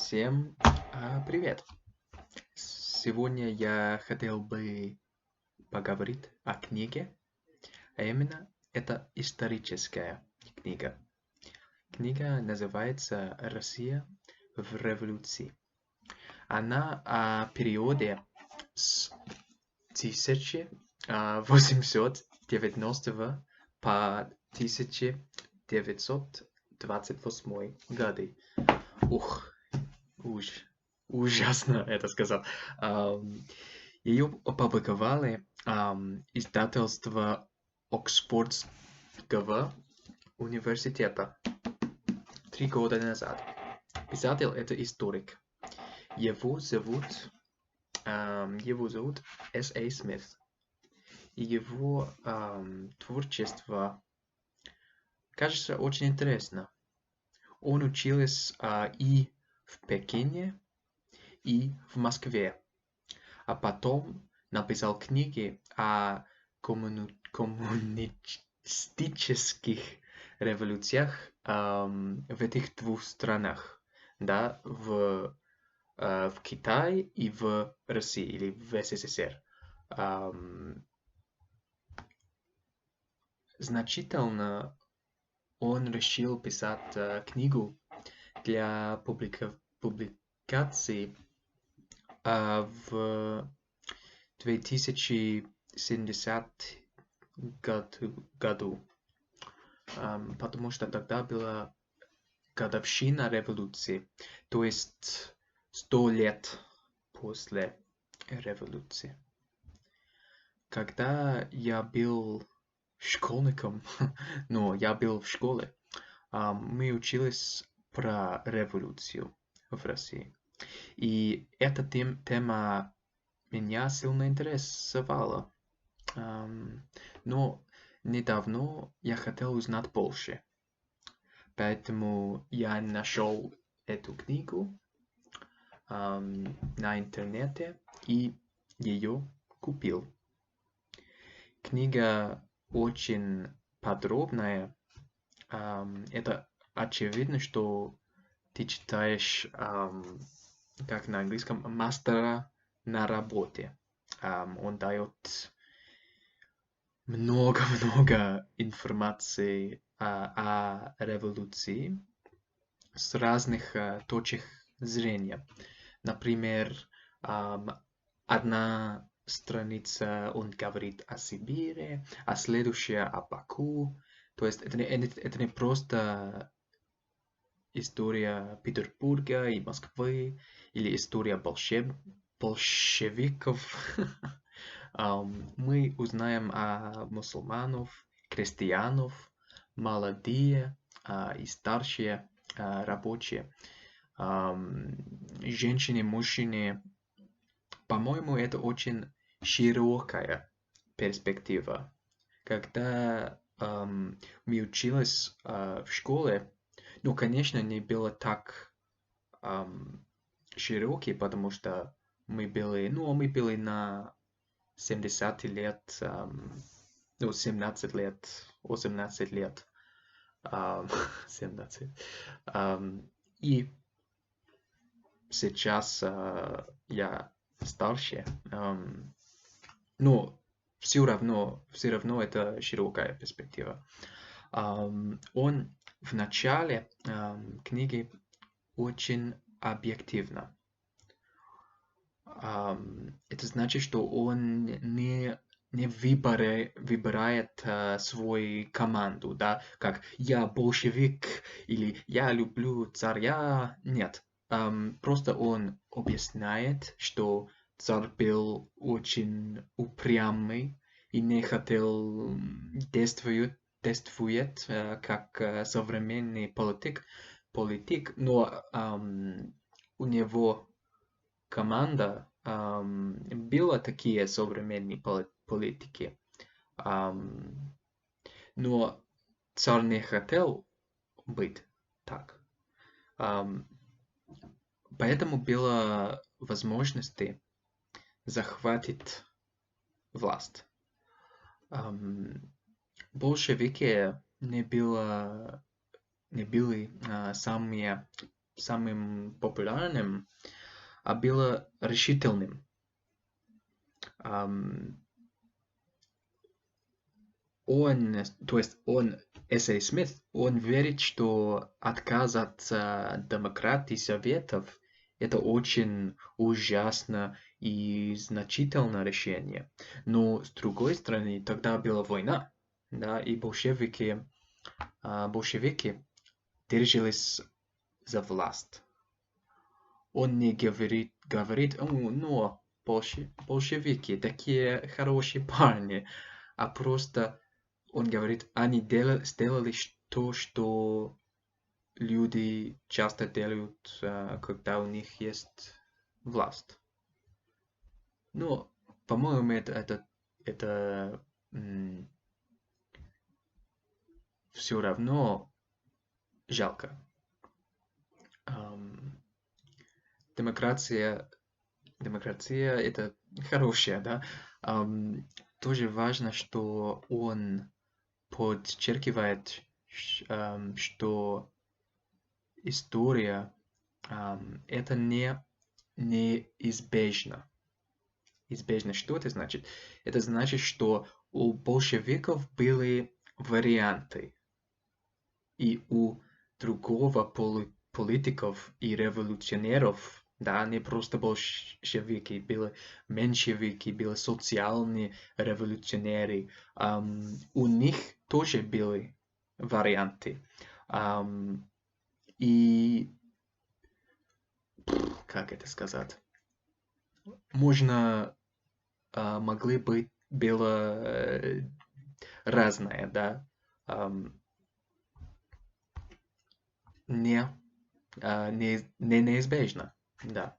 Всем привет! Сегодня я хотел бы поговорить о книге, а именно это историческая книга. Книга называется «Россия в революции». Она о периоде с 1890 по 1928 годы. Ух, ужасно это сказал. Ее опубликовали издательство Оксфордского университета 3 года назад. Писатель это историк. Его зовут С.А. Смит. И его творчество кажется очень интересно. Он учился и в Пекине, и в Москве. А потом написал книги о коммунистических революциях в этих двух странах, да, в Китае и в России, или в СССР. Значительно он решил писать книгу для публикации в 2070 году, потому что тогда была годовщина революции, то есть 100 лет после революции. Когда я был школьником, я был в школе, мы учились про революцию в России. И эта тема меня сильно интересовала. Но недавно я хотел узнать больше. Поэтому я нашел эту книгу на интернете и ее купил. Книга очень подробная. Это очевидно, что ты читаешь, как на английском, мастера на работе. Он дает много информации о революции с разных точек зрения. Например, одна страница он говорит о Сибири, а следующая о Баку. То есть это не просто история Петербурга и Москвы или история большевиков. Мы узнаем о мусульманов, крестьянов, молодые и старшие рабочие, женщины, мужчины. По-моему, это очень широкая перспектива. Когда мы учились в школе, конечно, не было так широкий, потому что мы были на 70 лет, 17 лет, 18 лет, 17. И сейчас я старше, но все равно это широкая перспектива. Он в начале книги очень объективно. Это значит, что он не выбирает свою команду, да, как я большевик или я люблю царя. Нет. Просто он объясняет, что царь был очень упрямый и не хотел действовать как современный политик, но у него команда была такие современные политики, но царь не хотел быть так. Поэтому была возможность захватить власть. Большевики не были самые самым популярным, было решительным. С.А. Смит, он верит, что отказ от демократии Советов – это очень ужасно и значительное решение. Но, с другой стороны, тогда была война, да, и большевики держались за власть. Он не говорит, но большевики такие хорошие парни, а просто он говорит, они сделали то, что люди часто делают, когда у них есть власть. Но, по-моему, это все равно жалко. Демократия это хорошая, да. Тоже важно, что он подчеркивает, что история это неизбежно. Избежно. Что это значит? Это значит, что у большевиков были варианты, и у другого политиков и революционеров, да, не просто большевики, были меньшевики, были социальные революционеры, у них тоже были варианты. И как это сказать? Могли быть было разное, да. Неизбежно, да.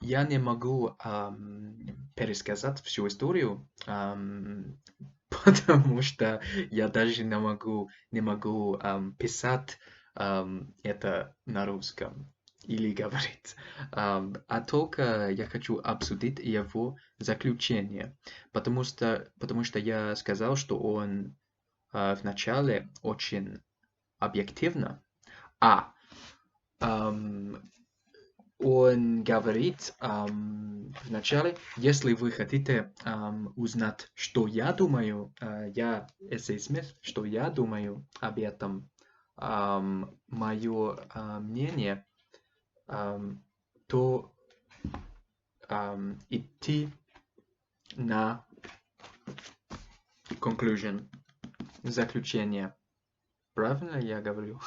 Я не могу пересказать всю историю, потому что я даже не могу писать это на русском или говорить. А только я хочу обсудить его заключение, потому что я сказал, что он вначале очень объективно, он говорит вначале, если вы хотите узнать, что я думаю, С.А. Смит, что я думаю об этом, мое мнение, то идти на conclusion, заключение. Правильно я говорю?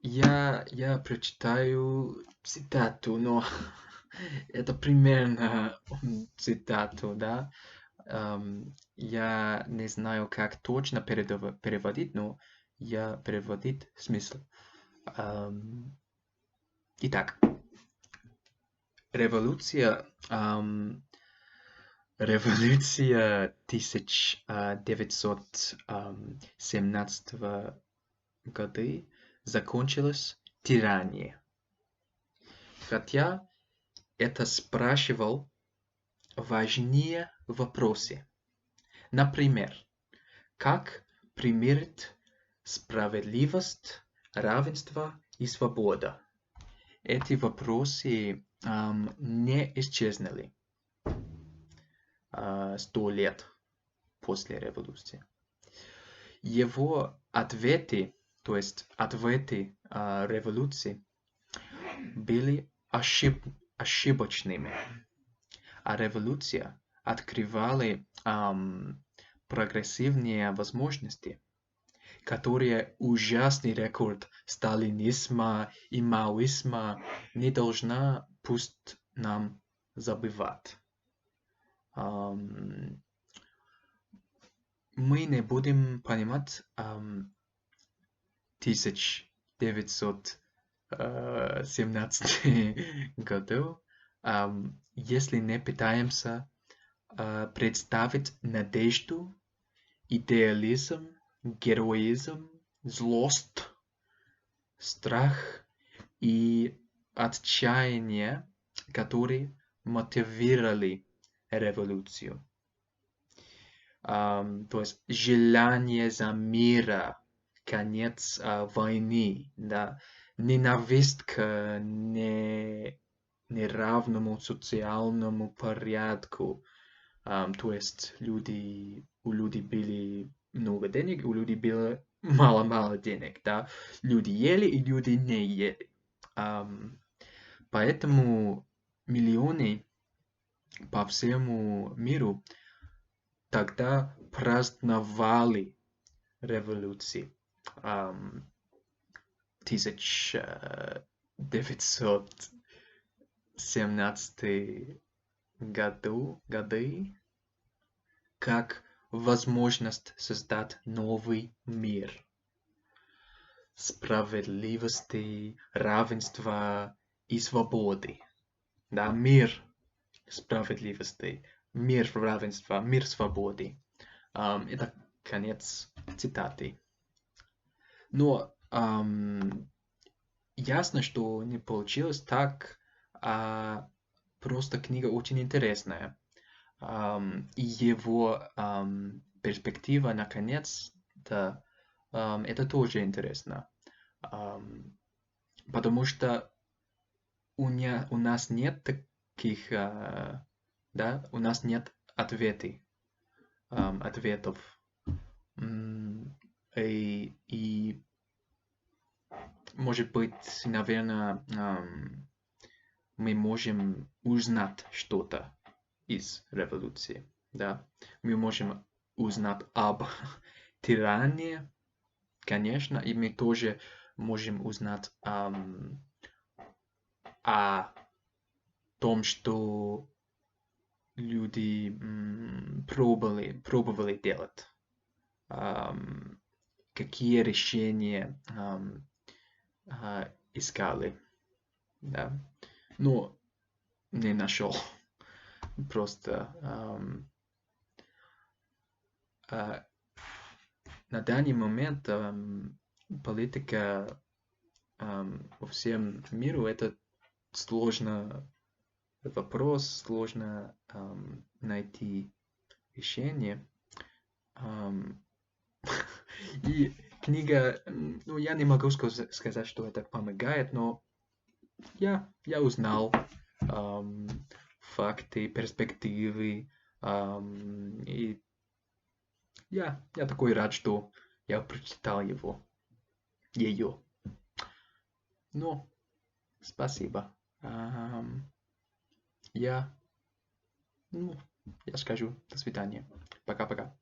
Я прочитаю цитату, но это примерно цитату, да. Я не знаю, как точно переводить, но я переводить смысл. Итак, революция 1917 года закончилась тиранией. Хотя это спрашивал важнее вопросы. Например, как примирить справедливость, равенство и свобода? Эти вопросы не исчезли 100 лет после революции. Его ответы, то есть ответы революции, были ошибочными. А революция открывала прогрессивные возможности, которые ужасный рекорд сталинизма и маоизма не должна пусть нам забывать. Мы не будем понимать 1917 году, если не пытаемся представить надежду, идеализм, героизм, злость, страх и отчаяние, которые мотивировали революцию. То есть желание за мира, конец войны, да, ненависть к неравному социальному порядку. То есть у людей были много денег, у людей было мало-мало денег, да. Люди ели и люди не ели. Поэтому миллионы по всему миру тогда праздновали революции. 1917 годы как возможность создать новый мир справедливости, равенства и свободы. Да, мир справедливости, мир равенства, мир свободы. Это конец цитаты. Но ясно, что не получилось так, просто книга очень интересная. И его перспектива, наконец-то, это тоже интересно. Потому что у нас нет таких, да, у нас нет ответов. И может быть, наверное, мы можем узнать что-то из революции, да. Мы можем узнать об тиране, конечно, и мы тоже можем узнать о том, что люди пробовали делать, какие решения искали, да. Но не нашел. Просто на данный момент политика по всему миру это сложный вопрос, сложно найти решение. И книга, ну, я не могу сказать, что это помогает, но я узнал факты, перспективы, и я такой рад, что я прочитал ее. Ну, спасибо. Я скажу до свидания. Пока-пока.